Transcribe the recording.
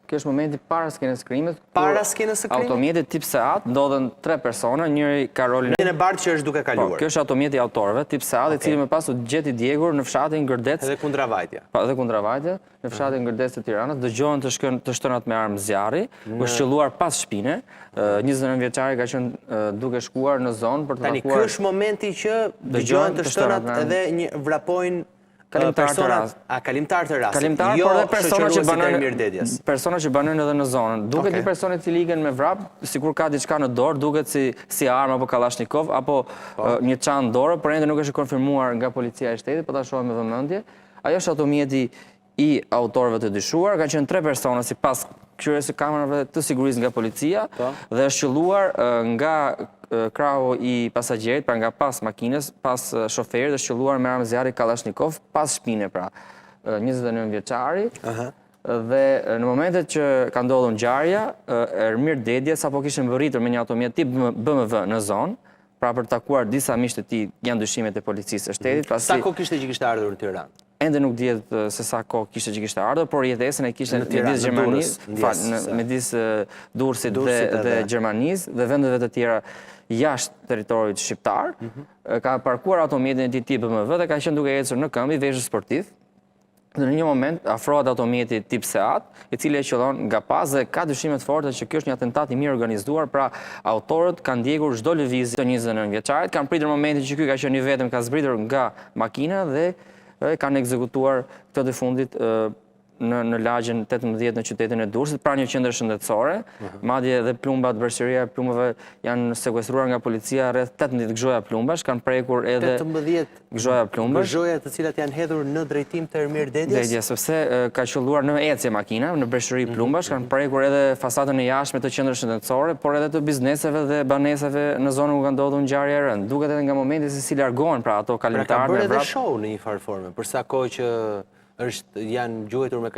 Kjo është momenti para skenës së krimit. Para skenës së krimit? Automjetit tip Seat ndodhen 3 persona, njëri ka rolin e bardhë që është duke kaluar. Kjo është automjeti autorëve tip Seat, i cili më pas u gjeti djegur në fshatin Gërdec. Edhe kundravajtja. Edhe kundravajtja, në fshatin Gërdec të Tiranës, dëgjohen të shtënat me armë zjarri, u shqylluar pas shpine. 29 vjeçari ka qenë duke shkuar në zonë për të takuar. Tani, ky është momenti që dëgjohen të shtënat edhe vrapojnë kalimtar të rastit. Kalimtar të rastit. Kalimtar, por edhe persona që banojnë edhe në zonën. Duket një person i cili ikën me vrap, sikur ka diçka në dorë, duket si armë apo kalashnikov, apo një çantë dorë, por ende nuk është konfirmuar nga policia e shtetit, po ta shohim me vëmendje. Ajo është automjeti i autorëve të dyshuar, ka qenë 3 persona sipas kryerjes së kamerave të sigurisë nga policia dhe është qelluar nga krahu i pasagjerit, pra nga pas makinës, pas shoferit, është qelluar me armë zjarri Kalashnikov, pas shpine, pra 29 vjeçari. Dhe në momentet që ka ndodhur ngjarja, Ermir Dedje sapo kishte mbërritur me një automjet tip BMW në zonë, pra për të takuar disa miq të tij, janë dyshimet e policisë së shtetit. Sa kohë kishte që kishte ardhur në Tiranë? Ende nuk dihet se sa kohë kishte që kishte ardhur, por jetesën e kishte midis Gjermanisë, midis Durrësit dhe Gjermanisë dhe vendeve të tjera jashtë territorit shqiptar. Ka parkuar automjetin e tij tip BMW dhe ka qenë duke ecur në këmbë i veshur sportiv. Dhe në një moment afrohet automjeti tip Seat, i cili e qëllon nga pas dhe ka dyshime të forta që kjo është një atentat i mirë organizuar, pra autorët kanë ndjekur çdo lëvizje të 29 vjeçarit, kanë pritur momentin që ky ka qenë i vetëm, ka zbritur nga makina dhe kanë ekzekutuar këtë të fundit në lagjen 18 në qytetin e Durrësit, pra një qendër shëndetësore, madje edhe plumbat, bërësëria e plumbave janë sekuestruar nga policia, rreth 18 gëzhoja plumbash, kanë prekur edhe 18 gëzhoja plumbash. Gëzhoja të cilat janë hedhur në drejtim të Ermir Dedjes? Sepse ka qelluar në ecje makina, në breshëri plumbash, kanë prekur edhe fasadën e jashtme të qendrës shëndetësore, por edhe të bizneseve dhe banesave në zonën ku ka ndodhur ngjarja e rëndë. Duket edhe nga momenti se si largohen pra ato kalimtarë me vrap. Pra ka bërë edhe show në një farë forme, për sa kohë që janë gjuajtur me kaq